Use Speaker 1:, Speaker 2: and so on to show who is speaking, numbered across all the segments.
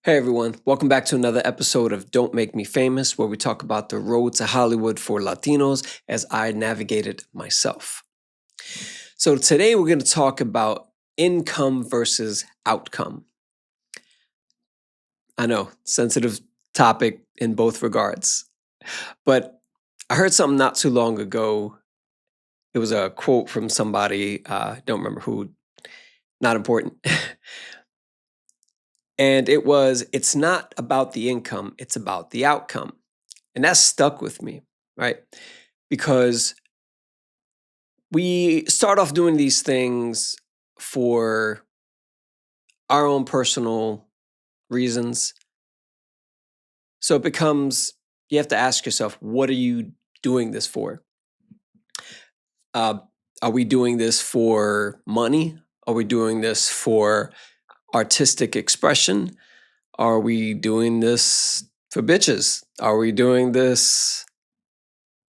Speaker 1: Hey everyone, welcome back to another episode of Don't Make Me Famous, where we talk about the road to Hollywood for Latinos as I navigated myself. So today we're going to talk about income versus outcome. I know, sensitive topic in both regards, but I heard something not too long ago. It was a quote from somebody, don't remember who, not important. And it was, it's not about the income, it's about the outcome. And that stuck with me, right? Because we start off doing these things for our own personal reasons. So it becomes, you have to ask yourself, what are you doing this for? Uh, are we doing this for money? Are we doing this for artistic expression? Are we doing this for bitches? Are we doing this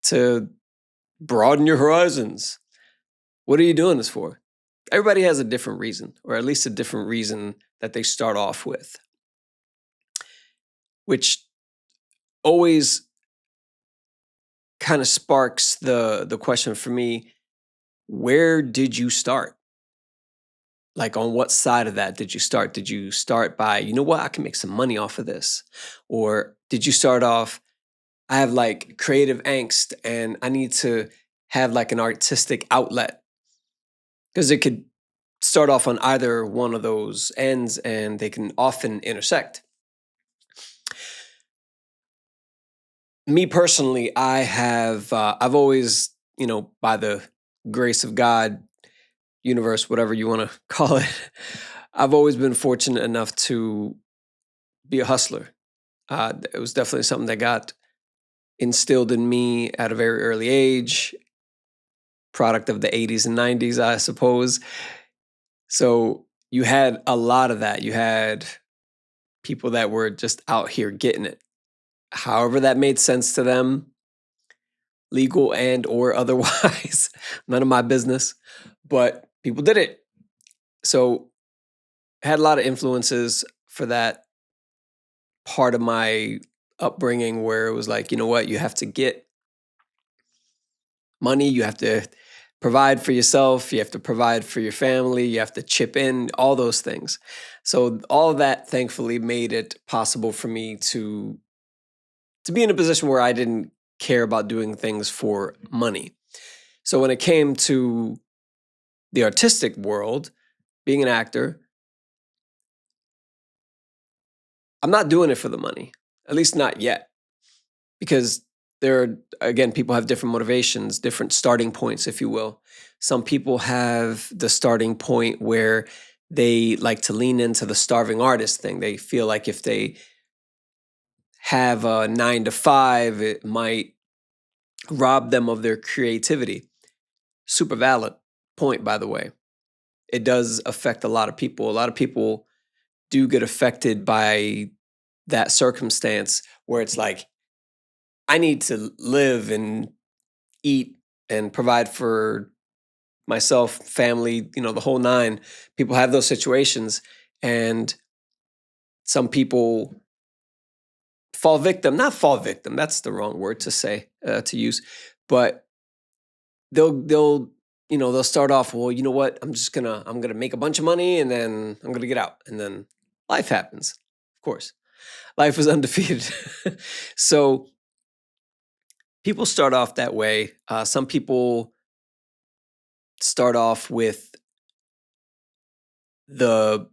Speaker 1: to broaden your horizons? What are you doing this for? Everybody has a different reason, or at least a different reason that they start off with, which always kind of sparks the question for me, where did you start? Like, on what side of that did you start? Did you start by, you know what, I can make some money off of this? Or did you start off, I have like creative angst and I need to have like an artistic outlet? Because it could start off on either one of those ends and they can often intersect. Me personally, I've always, by the grace of God, universe, whatever you want to call it, I've always been fortunate enough to be a hustler. It was definitely something that got instilled in me at a very early age, product of the 80s and 90s, I suppose. So you had a lot of that. You had people that were just out here getting it. However that made sense to them, legal and or otherwise, none of my business, but people did it. So I had a lot of influences for that part of my upbringing where it was like, you know what, you have to get money, you have to provide for yourself, you have to provide for your family, you have to chip in, all those things. So all of that thankfully made it possible for me to be in a position where I didn't care about doing things for money. So when it came to the artistic world, being an actor, I'm not doing it for the money, at least not yet, because there are, again, people have different motivations, different starting points, if you will. Some people have the starting point where they like to lean into the starving artist thing. They feel like if they have a 9 to 5, it might rob them of their creativity. Super valid point, by the way. It does affect a lot of people. A lot of people do get affected by that circumstance where it's like, I need to live and eat and provide for myself, family, the whole nine. People have those situations, and some people not fall victim, that's the wrong word to say, to use, but they'll start off, well, you know what, I'm gonna make a bunch of money and then I'm gonna get out, and then life happens. Of course, life is undefeated. So people start off that way. Some people start off with the,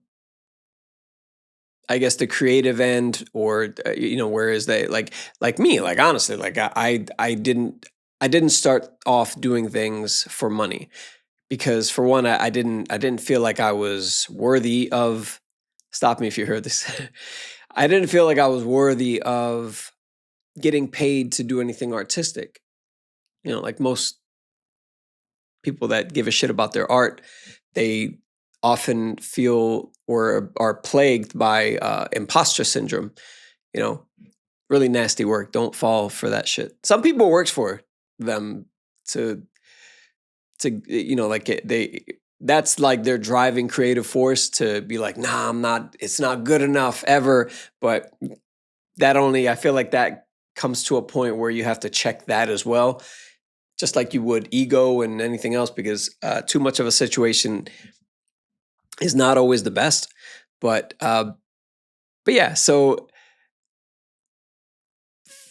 Speaker 1: I guess, the creative end, or whereas they like me, like honestly, like I didn't start off doing things for money, because for one, I didn't feel like I was worthy of. Stop me if you heard this. I didn't feel like I was worthy of getting paid to do anything artistic. Like most people that give a shit about their art, they often feel or are plagued by imposter syndrome. You know, really nasty work. Don't fall for that shit. Some people it works for them to like they that's like their driving creative force to be like, nah, I'm not, it's not good enough ever. But that only, I feel like that comes to a point where you have to check that as well, just like you would ego and anything else, because too much of a situation is not always the best. But yeah, so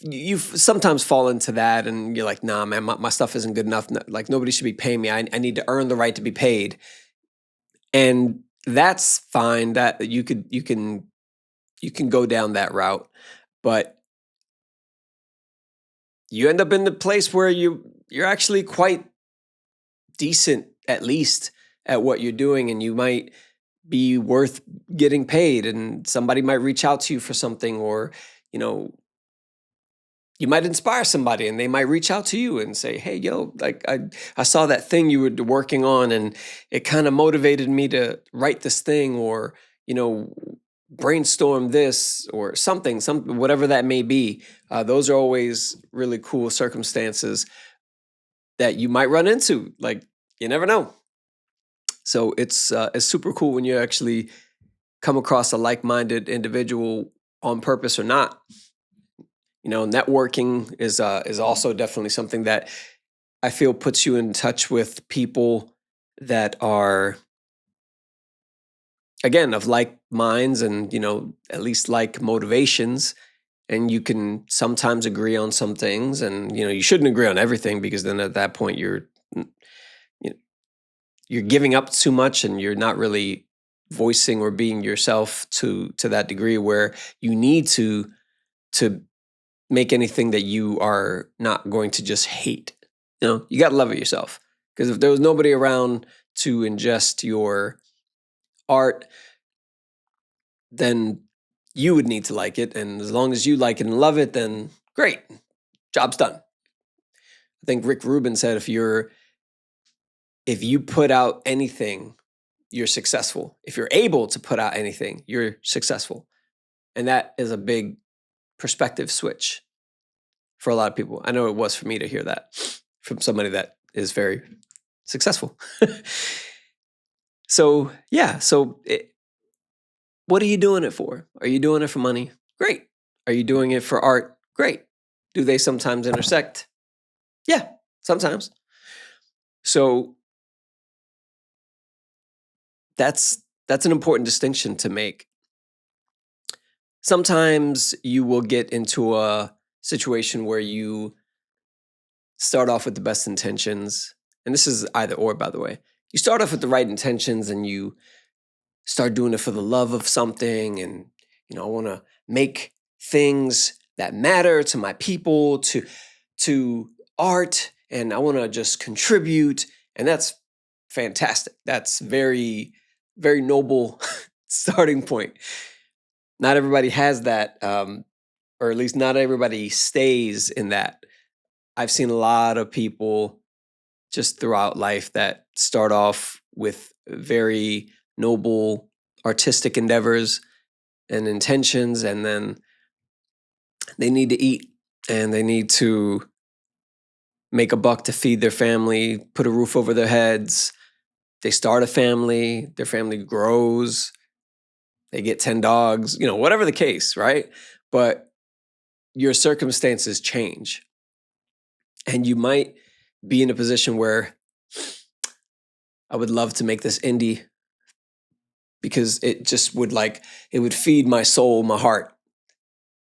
Speaker 1: you sometimes fall into that and you're like, nah, man, my stuff isn't good enough. Like nobody should be paying me. I need to earn the right to be paid. And that's fine. That you can go down that route, but you end up in the place where you're actually quite decent, at least at what you're doing, and you might be worth getting paid, and somebody might reach out to you for something, or you know you might inspire somebody and they might reach out to you and say, hey, yo, like I saw that thing you were working on and it kind of motivated me to write this thing, or, brainstorm this or something, whatever that may be. Those are always really cool circumstances that you might run into. Like, you never know. So it's super cool when you actually come across a like-minded individual on purpose or not. Networking is also definitely something that I feel puts you in touch with people that are, again, of like minds and, at least like motivations. And you can sometimes agree on some things, and, you shouldn't agree on everything, because then at that point you're giving up too much and you're not really voicing or being yourself to that degree where you need to make anything that you are not going to just hate. You got to love it yourself. Because if there was nobody around to ingest your art, then you would need to like it. And as long as you like it and love it, then great, job's done. I think Rick Rubin said if you put out anything, you're successful. If you're able to put out anything, you're successful. And that is a big perspective switch for a lot of people. I know it was for me to hear that from somebody that is very successful. So, yeah. What are you doing it for? Are you doing it for money? Great. Are you doing it for art? Great. Do they sometimes intersect? Yeah, sometimes. So that's an important distinction to make. Sometimes you will get into a situation where you start off with the best intentions. And this is either or, by the way. You start off with the right intentions and you start doing it for the love of something. And, I want to make things that matter to my people, to art, and I want to just contribute. And that's fantastic. That's very, very noble starting point. Not everybody has that, or at least not everybody stays in that. I've seen a lot of people just throughout life that start off with very noble artistic endeavors and intentions, and then they need to eat and they need to make a buck to feed their family, put a roof over their heads. They start a family, their family grows, they get 10 dogs, whatever the case, right? But your circumstances change. And you might be in a position where I would love to make this indie because it just would it would feed my soul, my heart.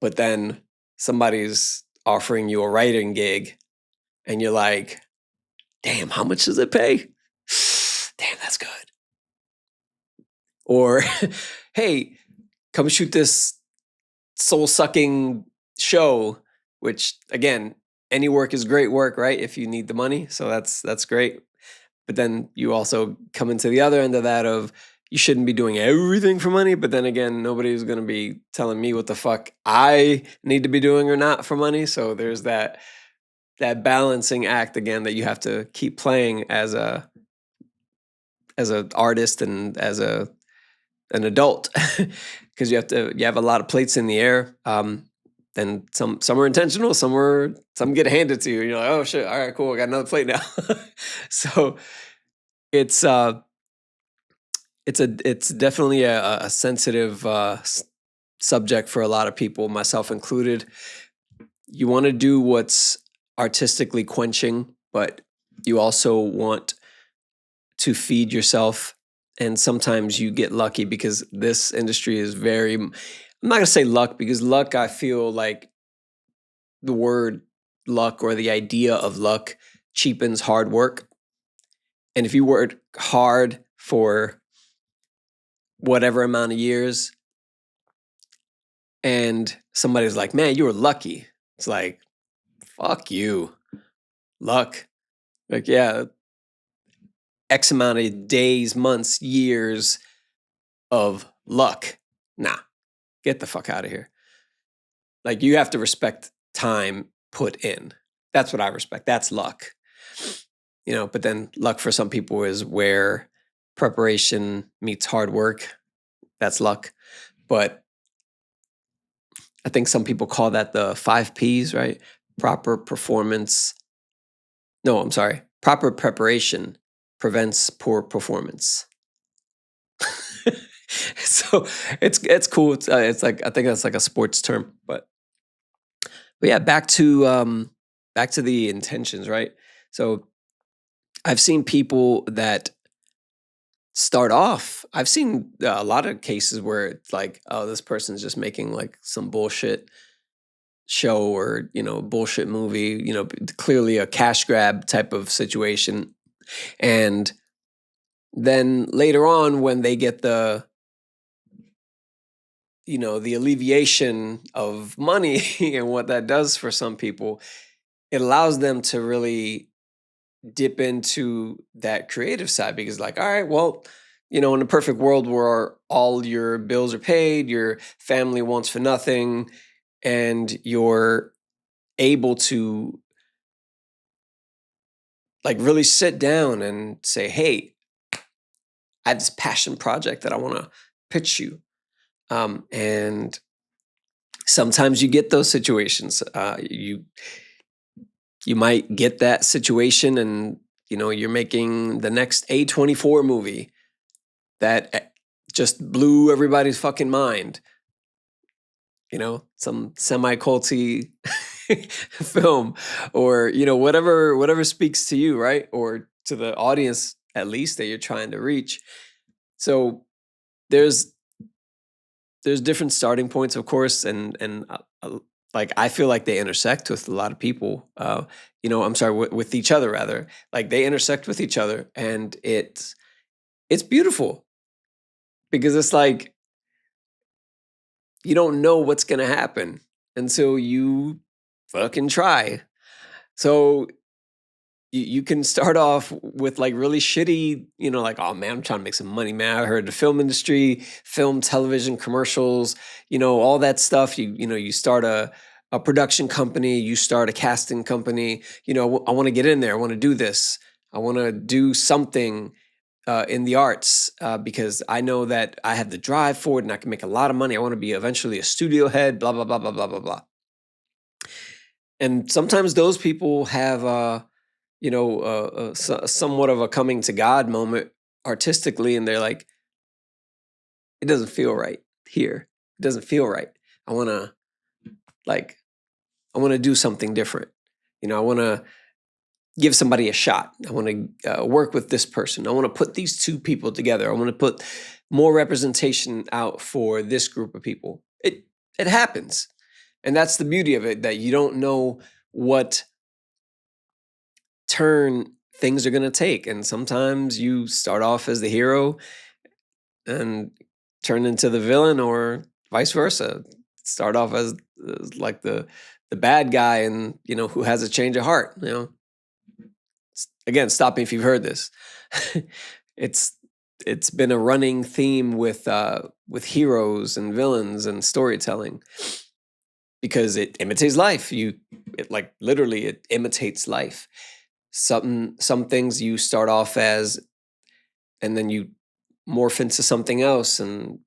Speaker 1: But then somebody's offering you a writing gig and you're like, damn, how much does it pay? Damn, that's good. Or, hey, come shoot this soul-sucking show, which, again, any work is great work, right? If you need the money. So that's great. But then you also come into the other end of that of you shouldn't be doing everything for money. But then again, nobody's going to be telling me what the fuck I need to be doing or not for money. So there's that balancing act again that you have to keep playing as an artist and as an adult, because you have a lot of plates in the air. Then some are intentional, some get handed to you. And you're like, oh shit, all right, cool, I got another plate now. So it's it's definitely a sensitive subject for a lot of people, myself included. You want to do what's artistically quenching, but you also want to feed yourself. And sometimes you get lucky because this industry is very, I'm not going to say luck, because luck, I feel like the word luck or the idea of luck cheapens hard work. And if you work hard for whatever amount of years and somebody's like, man, you were lucky, it's like, fuck you. Luck. Like, yeah, X amount of days, months, years of luck. Nah, get the fuck out of here. Like, you have to respect time put in. That's what I respect. That's luck. But then luck for some people is where preparation meets hard work. That's luck. But I think some people call that the 5 Ps, right? Proper performance. No, I'm sorry. Proper preparation prevents poor performance. So it's cool. It's like, I think that's like a sports term, but yeah, back to the intentions, right? So I've seen people that start off. I've seen a lot of cases where it's like, oh, this person's just making like some bullshit show or bullshit movie. Clearly a cash grab type of situation, and then later on when they get the alleviation of money and what that does for some people, it allows them to really dip into that creative side, because like, all right, well, in a perfect world where all your bills are paid, your family wants for nothing, and you're able to like really sit down and say, hey, I have this passion project that I want to pitch you. And sometimes you get those situations. You might get that situation, and you're making the next A24 movie that just blew everybody's fucking mind. Some semi-culty film, or whatever speaks to you, right? Or to the audience at least that you're trying to reach. So there's different starting points, of course, and like I feel like they intersect with a lot of people. I'm sorry, with each other rather. Like they intersect with each other, and it's beautiful, because it's like you don't know what's gonna happen until you fucking try. So you can start off with like really shitty, like, oh man, I'm trying to make some money, man. I heard the film industry, film, television, commercials, all that stuff. You start a production company, you start a casting company. I want to get in there. I want to do this. I want to do something in the arts because I know that I have the drive for it and I can make a lot of money. I want to be eventually a studio head, blah, blah, blah, blah, blah, blah, blah. And sometimes those people have somewhat of a coming to God moment artistically, and they're like, it doesn't feel right here. It doesn't feel right. I want to do something different. I want to give somebody a shot. I want to work with this person. I want to put these two people together. I want to put more representation out for this group of people. It happens. And that's the beauty of it, that you don't know what turn things are going to take. And sometimes you start off as the hero and turn into the villain, or vice versa. Start off as like the bad guy, and who has a change of heart. Again, stop me if you've heard this. It's been a running theme with heroes and villains and storytelling, because it imitates life. It imitates life. Some things you start off as, and then you morph into something else, and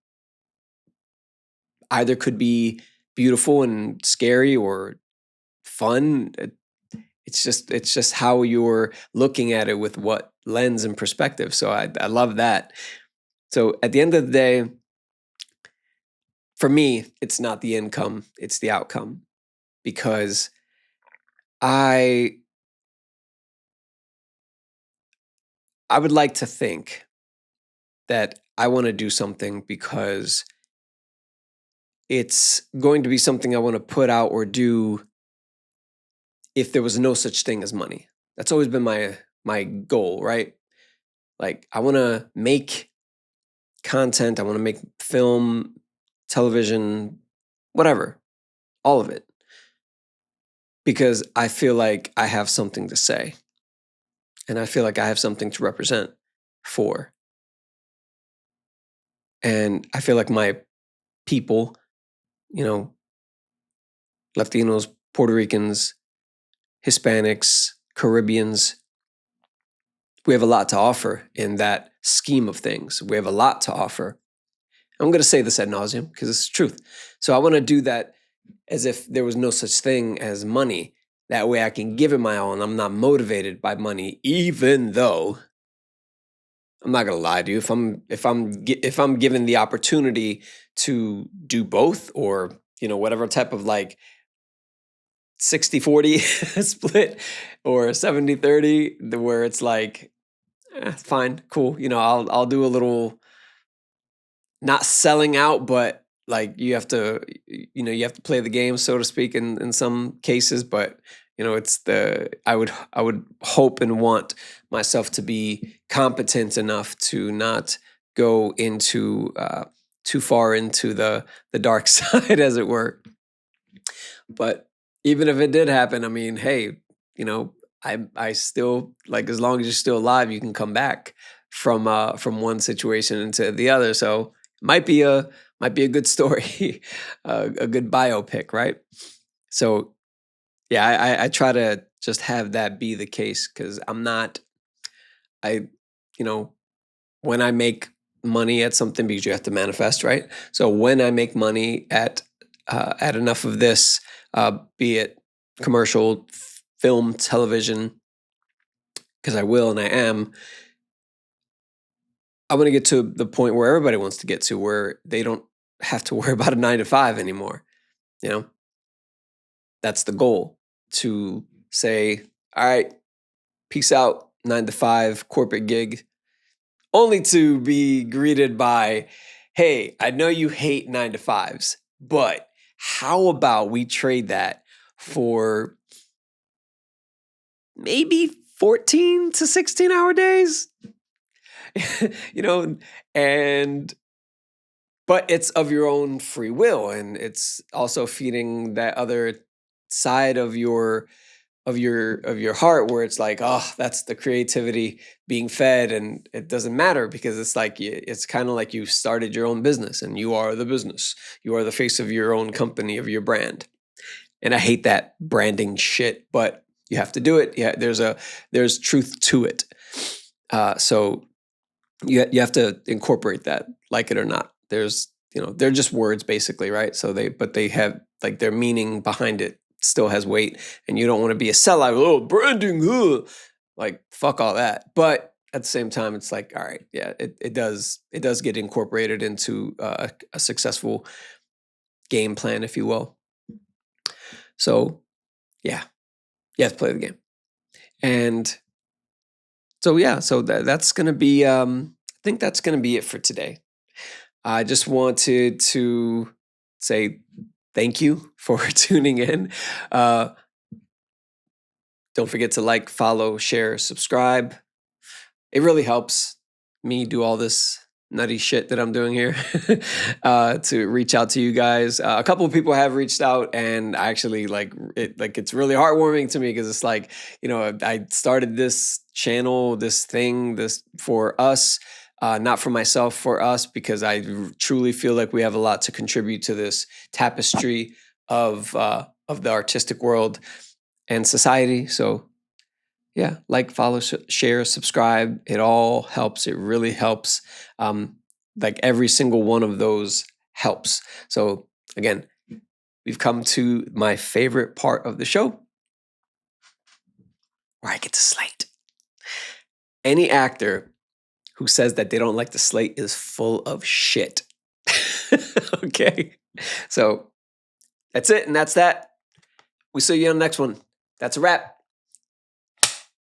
Speaker 1: either could be beautiful and scary or fun. It's just how you're looking at it, with what lens and perspective. So I love that. So at the end of the day, for me, it's not the income, it's the outcome. Because I I would like to think that I want to do something because it's going to be something I want to put out or do if there was no such thing as money. That's always been my goal, right? Like I want to make content, I want to make film, television, whatever, all of it. Because I feel like I have something to say and I feel like I have something to represent for. And I feel like my people, you know, Latinos, Puerto Ricans, Hispanics, Caribbeans, we have a lot to offer in that scheme of things. We have a lot to offer. I'm going to say this ad nauseum because it's the truth. So I want to do that as if there was no such thing as money. That way I can give it my all and I'm not motivated by money, even though I'm not going to lie to you. If I'm given the opportunity to do both or, whatever type of like 60-40 split or 70-30 where it's like fine, cool. I'll do a little not selling out, but like you have to play the game, so to speak, in some cases. But I would hope and want myself to be competent enough to not go into too far into the dark side, as it were. But even if it did happen, I mean, hey, I still like as long as you're still alive, you can come back from one situation into the other. So might be a good story, a good biopic, right? So yeah, I try to just have that be the case because I you know when I make money at something, because you have to manifest, right? So when I make money at enough of this, be it commercial, film, television, because I will and I am, I want to get to the point where everybody wants to get to, where they don't have to worry about a 9 to 5 anymore. You know, that's the goal, to say, all right, peace out, 9 to 5 corporate gig, only to be greeted by, hey, I know you hate 9 to 5s, but how about we trade that for maybe 14 to 16-hour days? you know, and but it's of your own free will, and it's also feeding that other side of your heart, where it's like, oh, that's the creativity being fed, and it doesn't matter because it's like it's kind of like you started your own business and you are the business. You are the face of your own company, of your brand. And I hate that branding shit, but you have to do it. Yeah, there's truth to it. So you have to incorporate that, like it or not. They're just words basically, right? But they have like their meaning behind it still has weight, and you don't want to be a sellout. Oh, branding, like fuck all that. But at the same time, it's like, all right, yeah, it does get incorporated into a successful game plan, if you will. So yeah, you have to play the game, and so yeah, so that's gonna be. I think that's gonna be it for today. I just wanted to say thank you for tuning in. Uh, don't forget to like, follow, share, subscribe. It really helps me do all this nutty shit that I'm doing here to reach out to you guys. A couple of people have reached out, and I actually like it. Like it's really heartwarming to me because it's like, I started this channel, this thing, this for us. Not for myself, for us, because I truly feel like we have a lot to contribute to this tapestry of the artistic world and society. So yeah, like, follow, share, subscribe. It all helps. It really helps. Like every single one of those helps. So again, we've come to my favorite part of the show, where I get to slate. Any actor who says that they don't like the slate is full of shit. Okay? So that's it, and that's that. We see you on the next one. That's a wrap.